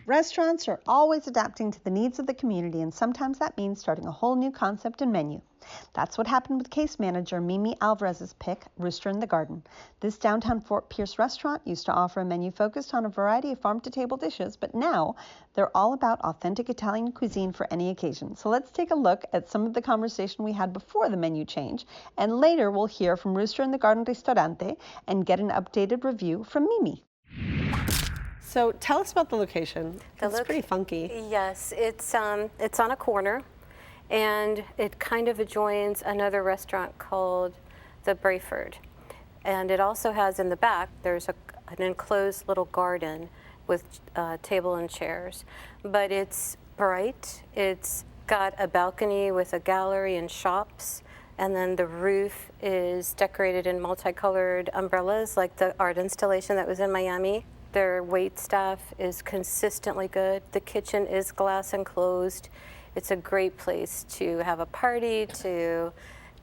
Restaurants are always adapting to the needs of the community, and sometimes that means starting a whole new concept and menu. That's what happened with case manager Mimi Alvarez's pick, Rooster in the Garden. This downtown Fort Pierce restaurant used to offer a menu focused on a variety of farm-to-table dishes, but now they're all about authentic Italian cuisine for any occasion. So let's take a look at some of the conversation we had before the menu change, and later we'll hear from Rooster in the Garden Ristorante and get an updated review from Mimi. So tell us about the location. It's pretty funky. Yes, it's on a corner, and it kind of adjoins another restaurant called the Brayford. And it also has in the back, there's an enclosed little garden with table and chairs. But it's bright, it's got a balcony with a gallery and shops, and then the roof is decorated in multicolored umbrellas like the art installation that was in Miami. Their wait staff is consistently good. The kitchen is glass enclosed. It's a great place to have a party, to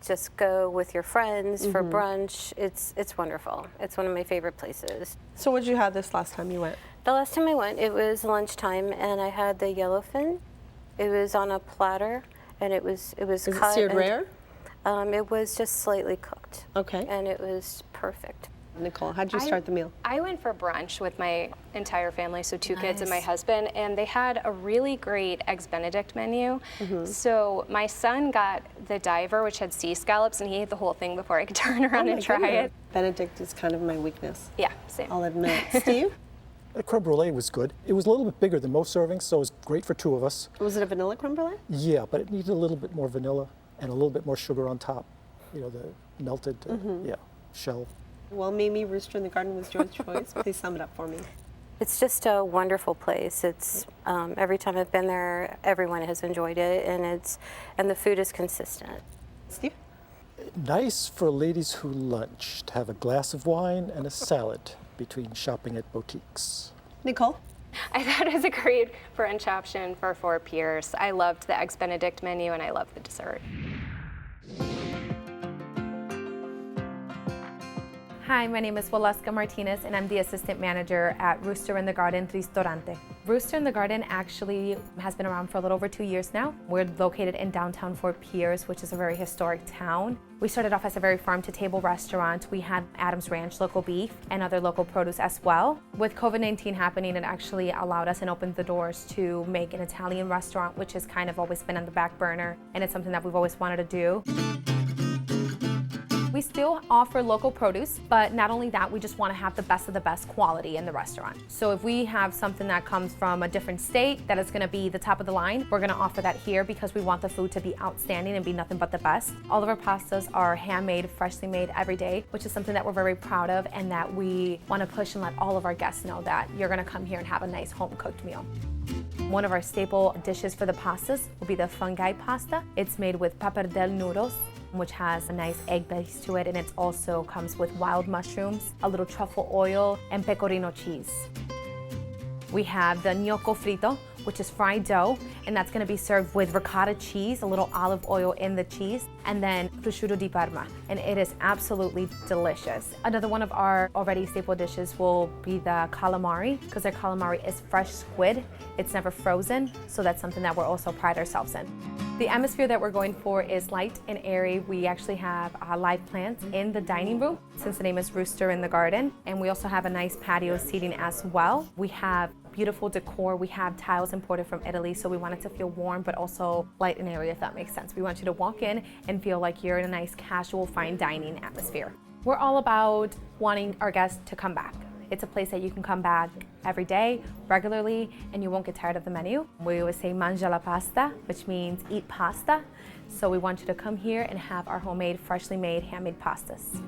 just go with your friends for brunch. It's wonderful. It's one of my favorite places. So what did you have this last time you went? The last time I went, it was lunchtime, and I had the yellowfin. It was on a platter, and it was cut. Is it seared rare? It was just slightly cooked. Okay. And it was perfect. Nicole, how'd you start the meal? I went for brunch with my entire family, so two kids and my husband, and they had a really great Eggs Benedict menu. So my son got the diver, which had sea scallops, and he ate the whole thing before I could turn around and try it. Benedict is kind of my weakness. Yeah, same. I'll admit. Steve? The creme brulee was good. It was a little bit bigger than most servings, so it was great for two of us. Was it a vanilla creme brulee? Yeah, but it needed a little bit more vanilla and a little bit more sugar on top. You know, the melted, shell. Well, Mimi, Rooster in the Garden was your choice. Please sum it up for me. It's just a wonderful place. It's every time I've been there, everyone has enjoyed it, and the food is consistent. Steve? Nice for ladies who lunch, to have a glass of wine and a salad between shopping at boutiques. Nicole? I thought it was a great brunch option for Fort Pierce. I loved the Eggs Benedict menu, and I loved the dessert. Hi, my name is Waleska Martinez, and I'm the assistant manager at Rooster in the Garden Ristorante. Rooster in the Garden actually has been around for a little over 2 years now. We're located in downtown Fort Pierce, which is a very historic town. We started off as a very farm-to-table restaurant. We had Adams Ranch local beef and other local produce as well. With COVID-19 happening, it actually allowed us and opened the doors to make an Italian restaurant, which has kind of always been on the back burner, and it's something that we've always wanted to do. We still offer local produce, but not only that, we just want to have the best of the best quality in the restaurant. So if we have something that comes from a different state that is going to be the top of the line, we're going to offer that here because we want the food to be outstanding and be nothing but the best. All of our pastas are handmade, freshly made every day, which is something that we're very proud of and that we want to push and let all of our guests know that you're going to come here and have a nice home-cooked meal. One of our staple dishes for the pastas will be the fungi pasta. It's made with pappardelle noodles, which has a nice egg base to it, and it also comes with wild mushrooms, a little truffle oil, and pecorino cheese. We have the gnocco frito, which is fried dough, and that's going to be served with ricotta cheese, a little olive oil in the cheese, and then prosciutto di Parma, and it is absolutely delicious. Another one of our already staple dishes will be the calamari, because their calamari is fresh squid. It's never frozen, so that's something that we're also pride ourselves in. The atmosphere that we're going for is light and airy. We actually have live plants in the dining room, since the name is Rooster in the Garden, and we also have a nice patio seating as well. We have beautiful decor. We have tiles imported from Italy, so we want it to feel warm but also light and airy, if that makes sense. We want you to walk in and feel like you're in a nice casual fine dining atmosphere. We're all about wanting our guests to come back. It's a place that you can come back every day, regularly, and you won't get tired of the menu. We always say mangia la pasta, which means eat pasta. So we want you to come here and have our homemade, freshly made, handmade pastas.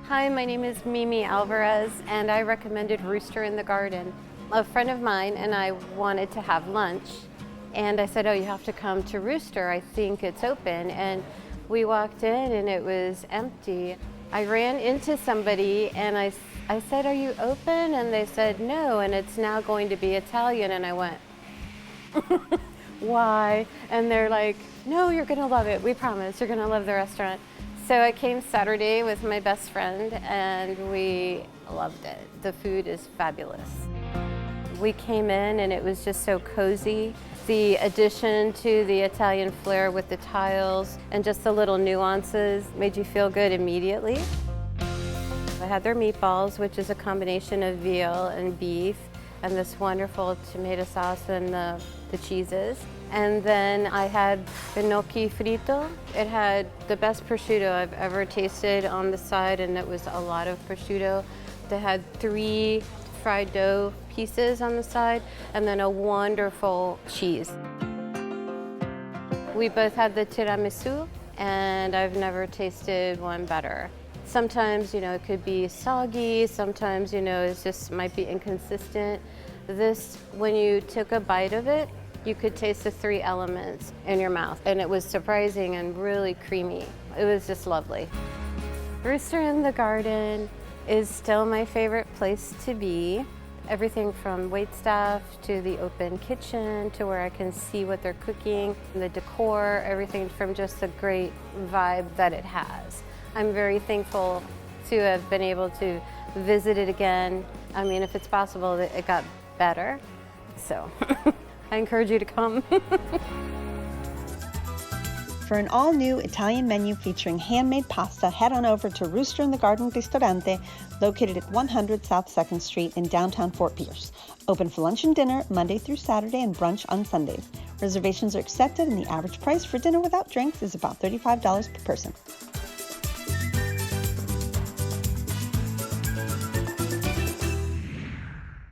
Hi, my name is Mimi Alvarez, and I recommended Rooster in the Garden. A friend of mine and I wanted to have lunch, and I said, oh, you have to come to Rooster, I think it's open. And we walked in and it was empty. I ran into somebody and I said, are you open? And they said, no, and it's now going to be Italian. And I went, why? And they're like, no, you're gonna love it, we promise, you're gonna love the restaurant. So I came Saturday with my best friend, and we loved it. The food is fabulous. We came in and it was just so cozy. The addition to the Italian flair with the tiles and just the little nuances made you feel good immediately. I had their meatballs, which is a combination of veal and beef, and this wonderful tomato sauce and the cheeses. And then I had gnocchi frito. It had the best prosciutto I've ever tasted on the side, and it was a lot of prosciutto. They had 3 fried dough pieces on the side, and then a wonderful cheese. We both had the tiramisu, and I've never tasted one better. Sometimes, it could be soggy, sometimes, it just might be inconsistent. This, when you took a bite of it, you could taste the 3 elements in your mouth, and it was surprising and really creamy. It was just lovely. Rooster in the Garden is still my favorite place to be. Everything from waitstaff to the open kitchen to where I can see what they're cooking, the decor, everything from just the great vibe that it has. I'm very thankful to have been able to visit it again. I mean, if it's possible, it got better. So I encourage you to come. For an all-new Italian menu featuring handmade pasta, head on over to Rooster in the Garden Ristorante, located at 100 South 2nd Street in downtown Fort Pierce. Open for lunch and dinner Monday through Saturday and brunch on Sundays. Reservations are accepted, and the average price for dinner without drinks is about $35 per person.